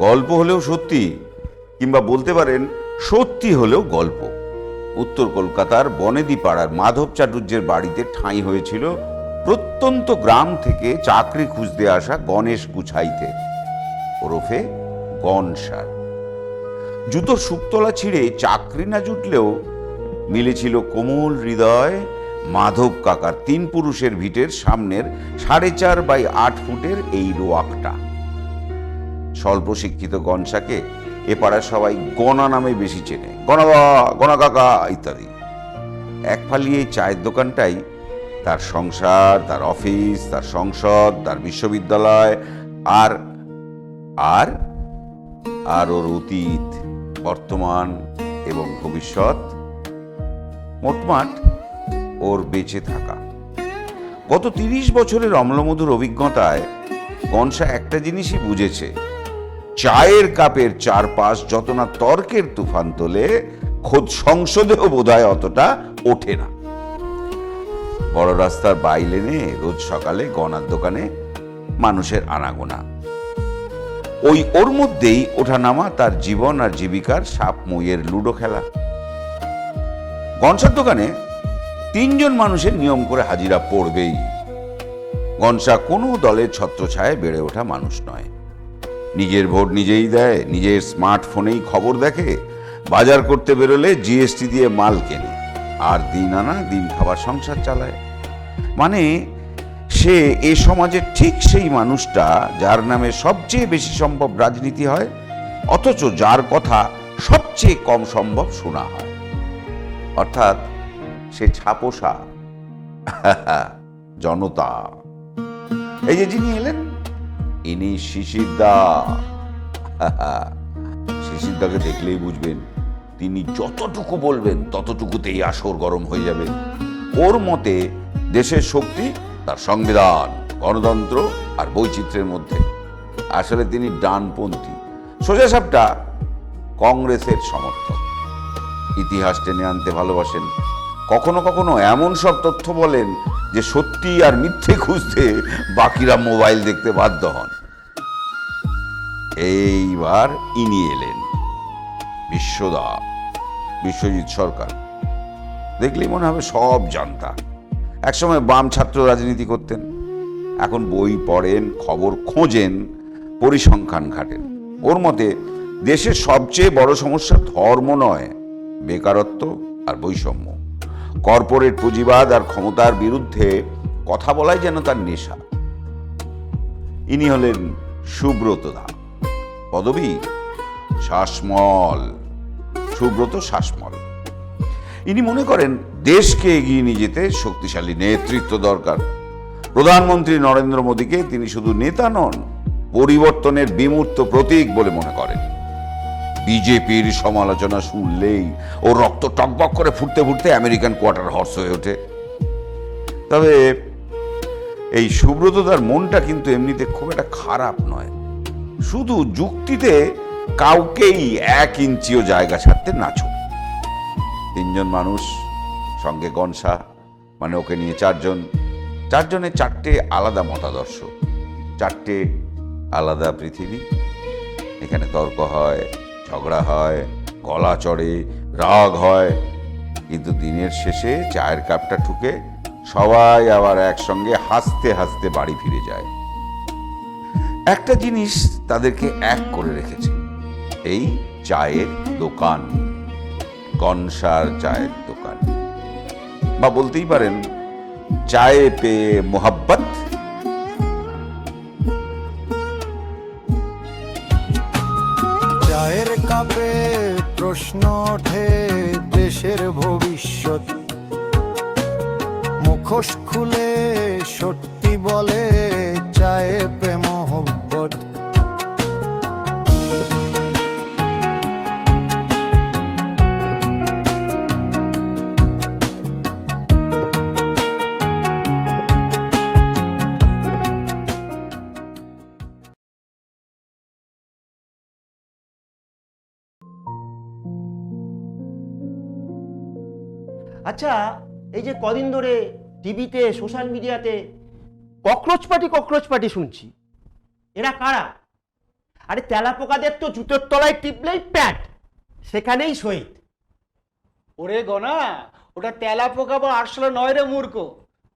গল্প হলেও সত্যি, কিংবা বলতে পারেন সত্যি হলেও গল্প। উত্তর কলকাতার বনেদি পাড়ার মাধব চাটুর্যের বাড়িতে ঠাঁই হয়েছিল প্রত্যন্ত গ্রাম থেকে চাকরি খুঁজতে আসা গণেশ গুছাইতে, ওরফে গনসার। জুতোর শুকতলা ছিঁড়ে চাকরি না জুটলেও মিলেছিল কোমল হৃদয় মাধব কাকার 3 পুরুষের ভিটের সামনের 4.5 বাই 8 ফুটের এই রোয়াকটা। স্বল্প শিক্ষিত গনসাকে এ পাড়ার সবাই গনা নামে বেশি চেনে, গনাবা, গনা কাকা ইত্যাদি। এক ফালিয়ে চায়ের দোকানটাই তার সংসার, তার অফিস, তার সংসদ, তার বিশ্ববিদ্যালয়, আর আর আর ওর অতীত, বর্তমান এবং ভবিষ্যৎ, মোটমাট ওর বেঁচে থাকা। গত 30 বছরের অম্লমধুর অভিজ্ঞতায় গনসা একটা জিনিসই বুঝেছে, চায়ের কাপের চারপাশ যত না তর্কের তুফান তোলে, খোদ সংসদেও বোধহয় অতটা ওঠে না। বড় রাস্তার বাইলেনে রোজ সকালে গনার দোকানে মানুষের আনাগোনা, ওর মধ্যেই ওঠানামা তার জীবন আর জীবিকার সাপ মইয়ের লুডো খেলা। গনসার দোকানে 3 জন মানুষের নিয়ম করে হাজিরা পড়বেই। গনসা কোনো দলের ছত্রছায়ায় বেড়ে ওঠা মানুষ নয়। নিজের ভোট নিজেই দেয়, নিজের স্মার্টফোনেই খবর দেখে, বাজার করতে বেরোলে জিএসটি দিয়ে মাল কেনে, আর দিন আনা দিন খাবার সংসার চালায়। মানে সে এ সমাজের ঠিক সেই মানুষটা যার নামে সবচেয়ে বেশি সম্ভব রাজনীতি হয়, অথচ যার কথা সবচেয়ে কম সম্ভব শোনা হয়। অর্থাৎ সে ছাপোষা জনতা। এই যে যিনি এলেন, ইনি শিশিরদা। শিশিরদাকে দেখলেই বুঝবেন তিনি যতটুকু বলবেন ততটুকুতেই আসর গরম হয়ে যাবে। ওর মতে দেশের শক্তি তার সংবিধান, গণতন্ত্র আর বৈচিত্র্যের মধ্যে। আসলে তিনি ডানপন্থী, সোজাসাপটা কংগ্রেসের সমর্থক। ইতিহাস টেনে আনতে ভালোবাসেন, কখনো কখনো এমন সব তথ্য বলেন যে সত্যি আর মিথ্যে খুঁজতে বাকিরা মোবাইল দেখতে বাধ্য হন। এইবার ইনি এলেন, বিশ্বজিৎ সরকার। দেখলেই মনে হবে সব জানতা। একসময় বাম ছাত্র রাজনীতি করতেন, এখন বই পড়েন, খবর খোঁজেন, পরিসংখ্যান ঘাটেন। ওর মতে দেশের সবচেয়ে বড় সমস্যা ধর্ম নয়, বেকারত্ব আর বৈষম্য। কর্পোরেট পুঁজিবাদ আর ক্ষমতার বিরুদ্ধে কথা বলাই যেন তার নেশা। ইনি হলেন সুব্রতদা, পদবী শাসমল, সুব্রত শাসমল। ইনি মনে করেন দেশকে এগিয়ে নিয়ে যেতে শক্তিশালী নেতৃত্ব দরকার। প্রধানমন্ত্রী নরেন্দ্র মোদীকে তিনি শুধু নেতা নন, পরিবর্তনের বিমূর্ত প্রতীক বলে মনে করেন। বিজেপির সমালোচনা শুনলেই ও রক্ত টকবক করে ফুটতে ফুটতে আমেরিকান কোয়ার্টার হর্স হয়ে ওঠে। তবে এই সুব্রতদার মনটা কিন্তু এমনিতে খুব একটা খারাপ নয়, শুধু যুক্তিতে কাউকেই 1 ইঞ্চিও জায়গা ছাড়তে নাছো। 3 জন মানুষ, সঙ্গে গনসা, মানে ওকে নিয়ে 4 জন। 4 জনের 4টে আলাদা মতাদর্শ, 4টে আলাদা পৃথিবী। এখানে তর্ক হয়, ঝগড়া হয়, গলা চড়ে, রাগ হয়, কিন্তু দিনের শেষে চায়ের কাপটা ঠুকে সবাই আবার একসঙ্গে হাসতে হাসতে বাড়ি ফিরে যায়। একটা জিনিস তাদেরকে এক করে রেখেছে, এই চায়ের দোকান, গনসার চায়ের দোকান। বা বলতেই পারেন চায়ে পে মোহাব্বত। চায়ের কাপে প্রশ্ন ওঠে দেশের ভবিষ্যৎ, মুখোশ খুলে সত্যি বলে চায়ে পে মোহব্বত। আচ্ছা, এই যে কদিন ধরে টিভিতে, সোশ্যাল মিডিয়াতে ককরোচ পার্টি শুনছি, এরা কারা? আরে তেলাপোকাদের তো জুতোর তলায় টিপলেই প্যাট, সেখানেই শহীদ। ওরে গনা, ওটা তেলা পোকা বা আরশোলা নয় রে মূর্খ,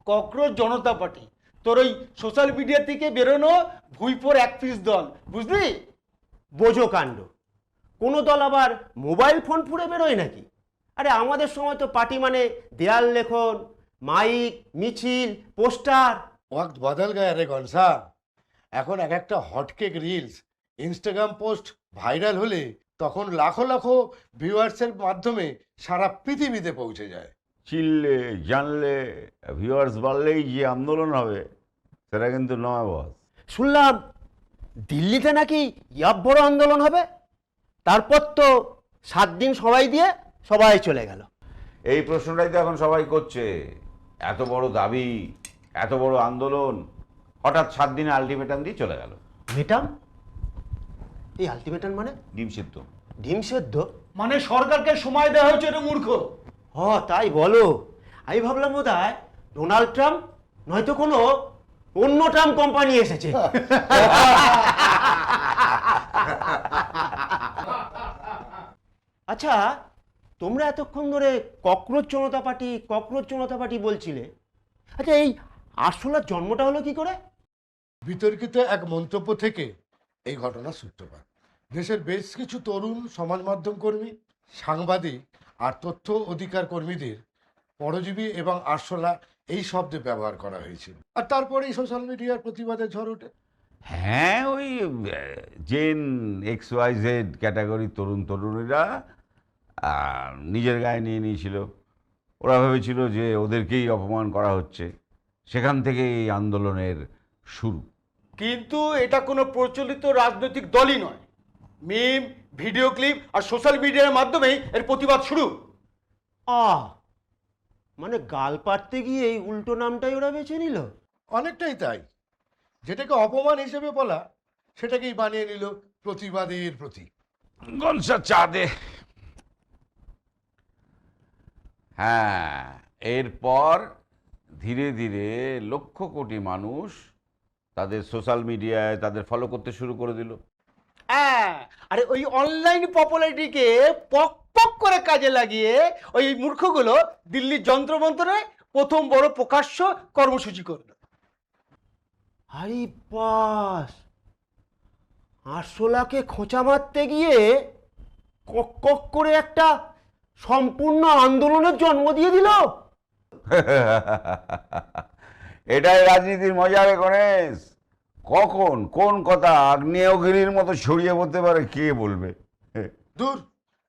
ককরোচ জনতা পার্টি। তোর ওই সোশ্যাল মিডিয়া থেকে বেরোনো ভুইপোর এক পিস দল, বুঝলি? বোঝো কাণ্ড, কোনো দল আবার মোবাইল ফোন পুড়ে বেরোয় নাকি? আরে আমাদের সময় তো পার্টি মানে দেয়াল লেখন, মাইক, মিছিল, পোস্টার। वक्त बदल गया रे गनसा। এখন এক একটা hotcake reels Instagram post viral হলে তখন লাখো লাখো ভিউয়ার্সের মাধ্যমে সারা পৃথিবীতে পৌঁছে যায়। চিনলে জানলে ভিউয়ার্স বাড়লেই যে আন্দোলন হবে সেটা কিন্তু নয় বস। শুনলাম দিল্লিতে নাকি ইয়াব বড় আন্দোলন হবে, তারপর তো 7 দিন সবাই দিয়ে সবাই চলে গেল। এই প্রশ্নটাই তো এখন সবাই করছে, এত বড় দাবি, এত বড় আন্দোলন, হঠাৎ 7 দিনে আলটিমেটাম দিয়ে চলে গেল। মেটাম? এই আলটিমেটাম মানে? ডিম সিদ্ধ। ডিম সেদ্ধ? মানে সরকারকে সময় দেওয়া হয়েছে রে মূর্খ। তাই বলো। আমি ভাবলাম বোধহয় ডোনাল্ড ট্রাম্প নয়তো কোনো অন্য ট্রাম্প কোম্পানি এসেছে। আচ্ছা, তোমরা এতক্ষণ ধরে ককরোচ জনতা পার্টি বলছিলে। আচ্ছা, এই আরশোলার জন্মটা হলো কি করে? বিতর্কিত এক মন্তব্য থেকে এই ঘটনার সূত্রপাত। দেশের বেশ কিছু তরুণ সমাজ মাধ্যম কর্মী, সাংবাদিক আর তথ্য অধিকার কর্মীদের পরজীবী এবং আরশোলা এই শব্দে ব্যবহার করা হয়েছিল, আর তারপরেই সোশ্যাল মিডিয়ার প্রতিবাদে ঝড় ওঠে। হ্যাঁ, ওই জেন XYZ ক্যাটাগরির তরুণীরা নিজের গায়ে নিয়ে নিয়েছিল। ওরা ভেবেছিল যে ওদেরকেই অপমান করা হচ্ছে, সেখান থেকে এই আন্দোলনের শুরু। কিন্তু এটা কোনো প্রচলিত রাজনৈতিক দলই নয়। মিম, ভিডিও ক্লিপ আর সোশ্যাল মিডিয়ার মাধ্যমেই এর প্রতিবাদ শুরু। মানে গাল পাড়তে গিয়ে এই উল্টো নামটাই ওরা বেছে নিল। অনেকটাই তাই। যেটাকে অপমান হিসেবে বলা সেটাকেই বানিয়ে নিল প্রতিবাদের প্রতীক। গনসা চা দে। হ্যাঁ, এরপর ধীরে ধীরে লক্ষ কোটি মানুষ তাদের সোশ্যাল মিডিয়ায় তাদের ফলো করতে শুরু করে দিল। হ্যাঁ, আরে ওই অনলাইন পপুলারিটিকে পক পক করে কাজে লাগিয়ে ওই মূর্খগুলো দিল্লির যন্ত্রমন্ত্রে প্রথম বড় প্রকাশ্য কর্মসূচি করলো। আরে বাস, আরশোলাকে খোঁচা মারতে গিয়ে কক কক করে একটা সম্পূর্ণ আন্দোলনের জন্ম দিয়ে দিল। এটাই রাজনীতির মজা রে গণেশ। কখন কোন কথা আগ্নেয়গিরির মতো ছড়িয়ে পড়তে পারে কে বলবে। দূর,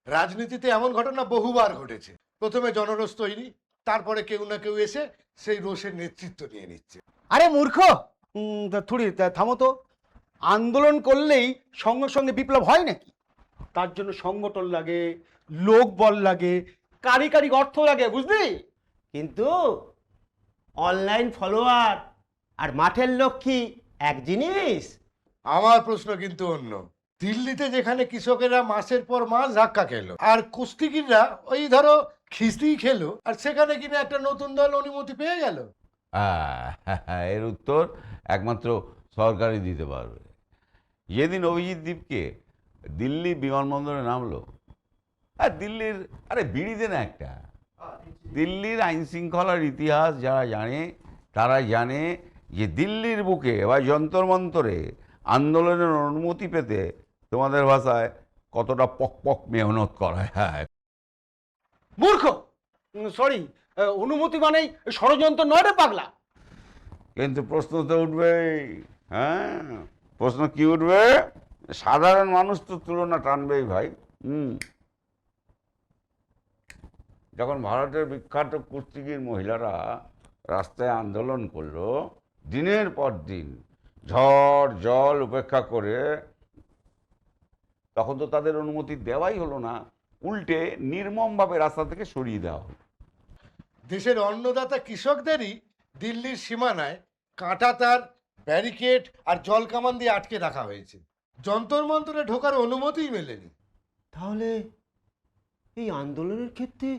রাজনীতিতে এমন ঘটনা বহুবার ঘটেছে। প্রথমে জনরোষ তৈরি, তারপরে কেউ না কেউ এসে সেই রোষের নেতৃত্ব নিয়ে নিচ্ছে। আরে মূর্খ, থুড়ি থামো তো। আন্দোলন করলেই সঙ্গে সঙ্গে বিপ্লব হয় নাকি? তার জন্য সংগঠন লাগে, লোক বল লাগে, কারিগরি অর্থ লাগে, বুঝলি? কিন্তু অনলাইন ফলোয়ার আর মাঠের লক্ষ্মী এক জিনিস। আমার প্রশ্ন কিন্তু অন্য। দিল্লিতে যেখানে কৃষকেরা মাসের পর মাস ধাক্কা খেলো আর কুস্তিগিররা ওই ধরো খিস্তি খেলো, আর সেখানে কিনা একটা নতুন দল অনুমতি পেয়ে গেল। এর উত্তর একমাত্র সরকারই দিতে পারবে। যেদিন অভিজিৎ দীপকে দিল্লি বিমানবন্দরে নামলো, আর দিল্লির, আরে বিড়িতে না একটা, দিল্লির আইন শৃঙ্খলার ইতিহাস যারা জানে তারা জানে যে দিল্লির বুকে বা যন্তর মন্তরে আন্দোলনের অনুমতি পেতে তোমাদের ভাষায় কতটা পক পক মেহনত করা হয়। মূর্খ, সরি, অনুমতি মানেই ষড়যন্ত্র নয় রে পাগলা। কিন্তু প্রশ্ন তো উঠবেই। হ্যাঁ, প্রশ্ন কি উঠবে? সাধারণ মানুষ তো তুলনা টানবেই ভাই। যখন ভারতের বিখ্যাত কুস্তিগির মহিলারা রাস্তায় আন্দোলন করলো, দিনের পর দিন ঝড় জল উপেক্ষা করে, তখন তো তাদের অনুমতি দেওয়াই হলো না, উল্টে নির্মমভাবে রাস্তা থেকে সরিয়ে দেওয়া হলো। দেশের অন্নদাতা কৃষকদেরই দিল্লির সীমানায় কাঁটাতার, ব্যারিকেড আর জল কামান দিয়ে আটকে রাখা হয়েছে। যন্তর মন্তরে ঢোকার অনুমতিই মেলেনি। তাহলে এই আন্দোলনের ক্ষেত্রে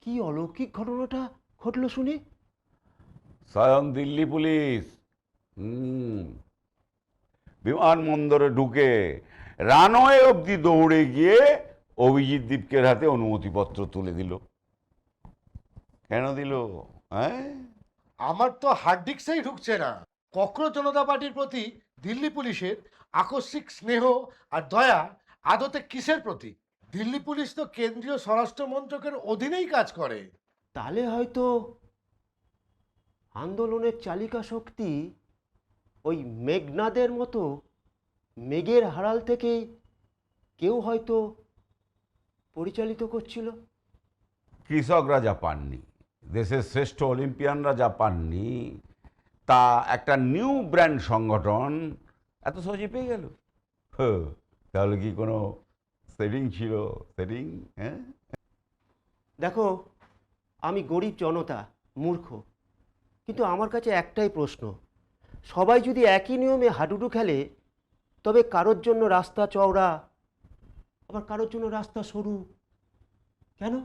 কি অলৌকিক ঘটনাটা ঘটলো শুনি? স্বয়ং দিল্লি পুলিশ বিমানবন্দরে ঢুকে রানওয়ে অবধি দৌড়ে গিয়ে অভিজিৎ দীপকের হাতে অনুমতিপত্র তুলে দিল। কেন দিল? হ্যাঁ, আমার তো হার্ড ডিস্কেই ঢুকছে না। ককরোচ জনতা পার্টির প্রতি দিল্লি পুলিশের আকস্মিক স্নেহ আর দয়া আদতে কিসের প্রতি? দিল্লি পুলিশ তো কেন্দ্রীয় স্বরাষ্ট্র মন্ত্রকের অধীনেই কাজ করে। তাহলে হয়তো আন্দোলনের চালিকা শক্তি ওই মেঘনাদের মতো মেঘের হারাল থেকে কেউ হয়তো পরিচালিত করছিল। কৃষকরা যা পাননি, দেশের শ্রেষ্ঠ অলিম্পিয়ানরা যা পাননি, তা একটা নিউ ব্র্যান্ড সংগঠন এত সহজে পেয়ে গেল। তাহলে কি কোনো সেটিং ছিল? সেটিং? হ্যাঁ, দেখো, আমি গরিব জনতা, মূর্খ, কিন্তু আমার কাছে একটাই প্রশ্ন, সবাই যদি একই নিয়মে হাডুডু খেলে তবে কারোর জন্য রাস্তা চওড়া আবার কারোর জন্য রাস্তা সরু কেন?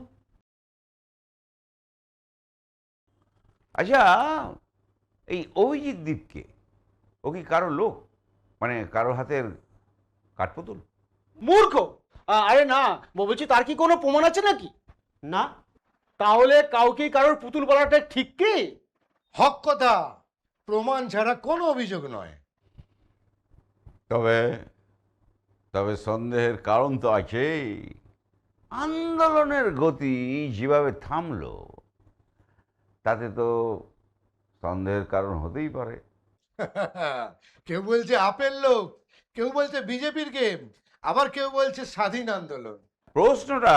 আচ্ছা, এই অভিজিৎ দীপকে, ও কি কারো লোক? মানে কারো হাতের কাঠপুতুল? মূর্খ! আরে না, বলছি তার কি কোনো প্রমাণ আছে নাকি? না। তাহলে কাউকে কারোর পুতুল বলাটা ঠিক কি? হক কথা, প্রমাণ ছাড়া কোনো অভিযোগ নয়। তবে তবে সন্দেহের কারণ তো আছেই। আন্দোলনের গতি যেভাবে থামলো, তাতে তো সন্দেহের কারণ হতেই পারে। কেউ বলছে আপেল লোক, কেউ বলছে বিজেপির গেম, আবার কেউ বলছে স্বাধীন আন্দোলন। প্রশ্নটা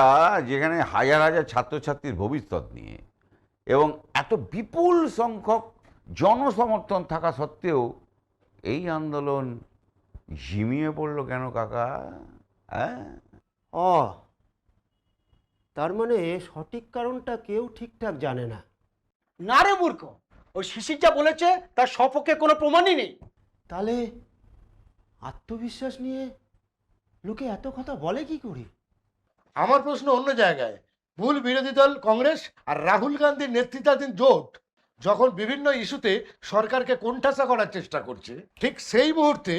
যেখানে হাজার হাজার ছাত্রছাত্রীর ভবিষ্যৎ নিয়ে এবং এত বিপুল সংখ্যক জনসমর্থন থাকা সত্ত্বেও এই আন্দোলন ঝিমিয়ে পড়লো কেন কাকা? হ্যাঁ, ও, তার মানে সঠিক কারণটা কেউ ঠিকঠাক জানে না। না রে মূর্খ, ওই শিশির যা বলেছে তার সপক্ষে কোনো প্রমাণই নেই। তাহলে আত্মবিশ্বাস নিয়ে লোকে এত কথা বলে কি করে? আমার প্রশ্ন অন্য জায়গায়। মূল বিরোধী দল কংগ্রেস আর রাহুল গান্ধীর নেতৃত্বাধীন জোট যখন বিভিন্ন ইস্যুতে সরকারকে কোণঠাসা করার চেষ্টা করছে, ঠিক সেই মুহূর্তে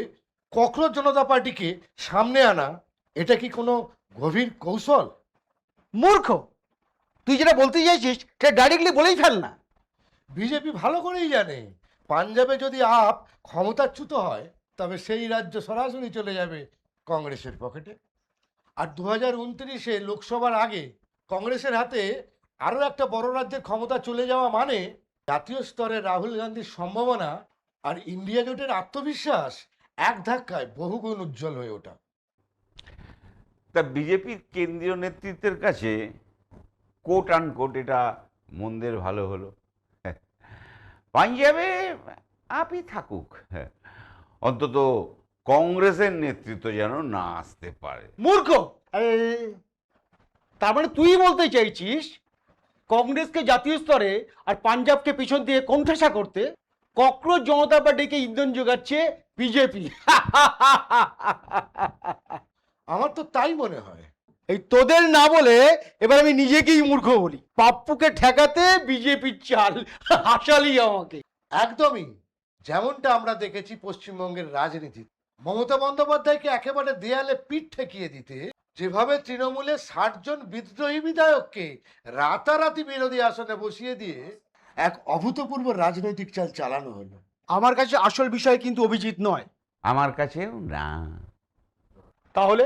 ককরোচ জনতা পার্টিকে সামনে আনা, এটা কি কোনো গভীর কৌশল? মূর্খ, তুই যেটা বলতে চাইছিস সেটা ডাইরেক্টলি বলেই ফেল না। বিজেপি ভালো করেই জানে, পাঞ্জাবে যদি আপ ক্ষমতাচ্যুত হয় তবে সেই রাজ্য সরাসরি চলে যাবে কংগ্রেসের পকেটে। আর 2029-এ লোকসভার আগে কংগ্রেসের হাতে আরও একটা বড় রাজ্যের ক্ষমতা চলে যাওয়া মানে জাতীয় স্তরে রাহুল গান্ধীর সম্ভাবনা আর ইন্ডিয়া জোটের আত্মবিশ্বাস এক ধাক্কায় বহুগুণ উজ্জ্বল হয়ে ওঠা। তা বিজেপির কেন্দ্রীয় নেতৃত্বের কাছে কোট আনকোট এটা মন্দের ভালো হলো। পাঞ্জাবে আপই থাকুক, অন্তত কংগ্রেসের নেতৃত্ব যেন না আসতে পারে। মূর্খ! তার মানে তুই বলতে চাইছিস কংগ্রেসকে জাতীয় স্তরে আর পাঞ্জাবকে পিছন দিয়ে কোণঠাসা করতে ককরোচ জনতা পার্টিকে ইন্ধন যোগাচ্ছে বিজেপি। আমার তো তাই মনে হয়। এই তোদের না বলে এবার আমি নিজেকেই মূর্খ বলি। পাপ্পুকে ঠেকাতে বিজেপির চাল, হাসালি আমাকে। একদমই, যেমনটা আমরা দেখেছি পশ্চিমবঙ্গের রাজনীতি। মমতা বন্দ্যোপাধ্যায়কে একেবারে দেয়ালে পিঠ ঠেকিয়ে দিতে যেভাবে তৃণমূলে 60 জন বিদ্রোহী বিধায়ককে রাতারাতি বিরোধী আসনে বসিয়ে দিয়ে এক অভূতপূর্ব রাজনৈতিক চাল চালানো হলো। আমার কাছে আসল বিষয় কিন্তু অভিজিৎ নয়। আমার কাছেও না। তাহলে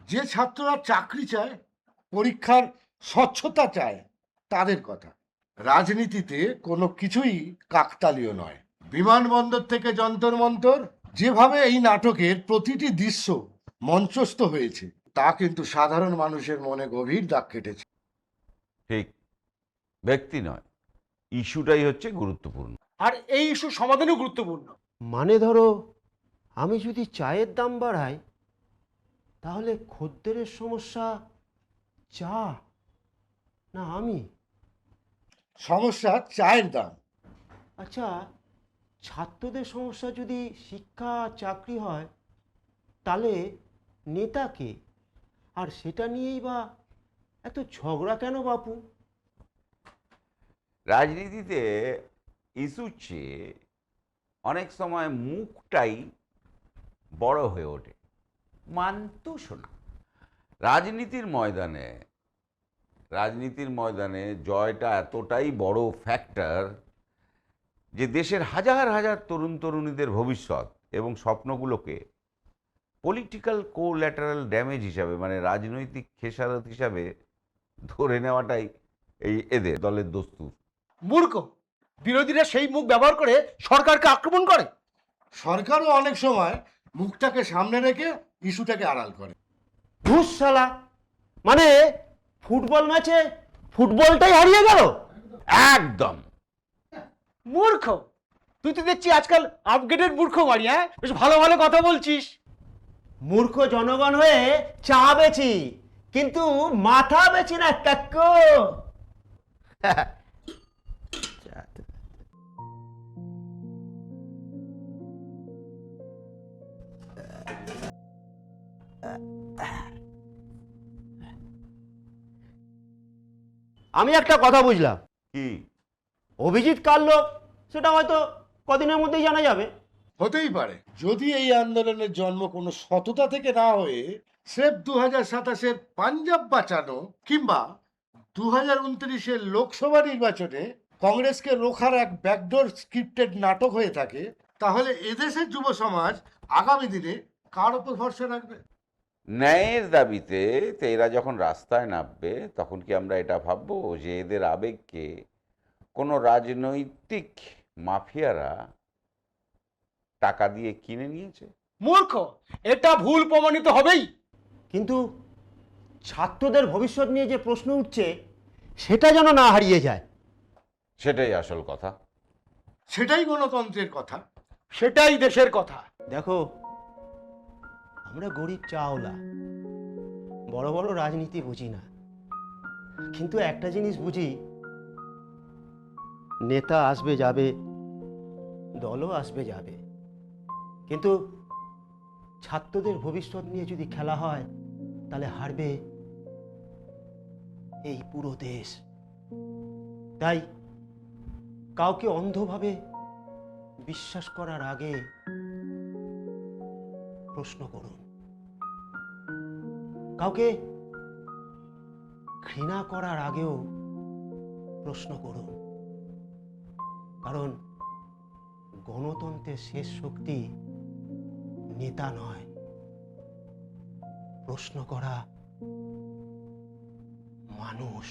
যে ছাত্ররা চাকরি চায়, পরীক্ষার স্বচ্ছতা চায়, তাদের কথা। রাজনীতিতে কোনো কিছুই কাকতালীয় নয়। বিমানবন্দর থেকে যন্তর মন্তর, যেভাবে এই নাটকের প্রতিটি দৃশ্য মঞ্চস্থ হয়েছে তা কিন্তু সাধারণ মানুষের মনে গভীর দাগ কেটেছে। ঠিক, ব্যক্তি নয়, ইস্যুটাই হচ্ছে গুরুত্বপূর্ণ। আর এই ইস্যু সমাধানও গুরুত্বপূর্ণ। মানে ধরো, আমি যদি চায়ের দাম বাড়াই তাহলে খদ্দেরের সমস্যা চা না আমি? সমস্যা চায়ের দাম। আচ্ছা, ছাত্রদের সমস্যা যদি শিক্ষা চাকরি হয় তাহলে নেতা কে? আর সেটা নিয়েই বা এত ঝগড়া কেন বাপু? রাজনীতিতে ইস্যুর চেয়ে অনেক সময় মুখটাই বড় হয়ে ওঠে। মানতো শোনা। রাজনীতির ময়দানে জয়টা এতটাই বড় ফ্যাক্টর যে দেশের হাজার হাজার তরুণ তরুণীদের ভবিষ্যৎ এবং স্বপ্নগুলোকে পলিটিক্যাল কোল্যাটারাল ড্যামেজ হিসাবে, মানে রাজনৈতিক খেসারত হিসাবে ধরে নেওয়াটাই এদের দলের দস্তুর। মূর্খ। বিরোধীরা সেই মুখ ব্যবহার করে সরকারকে আক্রমণ করে। সরকারও অনেক সময় মুখটাকে সামনে রেখে ইস্যুটাকে আড়াল করে। ধুস শালা, মানে ফুটবল ম্যাচে ফুটবলটাই হারিয়ে গেল। একদম। মূর্খ। তুই তো দেখছি আজকাল আপগ্রেডেড মূর্খ মারি। হ্যাঁ, বেশ ভালো ভালো কথা বলছিস। মূর্খ জনগণ হয়ে চা বেচি, কিন্তু মাথা বেচি না কাকু। আমি একটা কথা বুঝলাম, কি? অভিজিৎ কার লোক সেটা হয়তো কদিনের মধ্যেই জানা যাবে। হতেই পারে, যদি এই আন্দোলনের জন্ম কোনো সততা থেকে না হয়ে স্রেফ 2027-এর পাঞ্জাব বাঁচানো কিংবা 2029-এর লোকসভা নির্বাচনে কংগ্রেসকে রোখার এক ব্যাকডোর স্ক্রিপ্টেড নাটক হয়ে থাকে, তাহলে এদেশের যুব সমাজ আগামী দিনে কার উপর ভরসা রাখবে? ন্যায়ের দাবিতে এরা যখন রাস্তায় নামবে, তখন কি আমরা এটা ভাববো যে এদের আবেগকে কোনো রাজনৈতিক মাফিয়ারা টাকা দিয়ে কিনে নিয়েছে? মূর্খ। এটা ভুল প্রমাণিত হবেই। কিন্তু ছাত্রদের ভবিষ্যৎ নিয়ে যে প্রশ্ন উঠছে সেটা যেন না হারিয়ে যায়। সেটাই আসল কথা। সেটাই গণতন্ত্রের কথা। সেটাই দেশের কথা। দেখো, আমরা গরিব চাওলা, বড় বড় রাজনীতি বুঝি না, কিন্তু একটা জিনিস বুঝি, নেতা আসবে যাবে, দলও আসবে যাবে, কিন্তু ছাত্রদের ভবিষ্যৎ নিয়ে যদি খেলা হয় তাহলে হারবে এই পুরো দেশ। তাই কাউকে অন্ধভাবে বিশ্বাস করার আগে প্রশ্ন করুন, কাউকে ঘৃণা করার আগেও প্রশ্ন করুন, কারণ গণতন্ত্রের শেষ শক্তি নেতা নয়, প্রশ্ন করা মানুষ।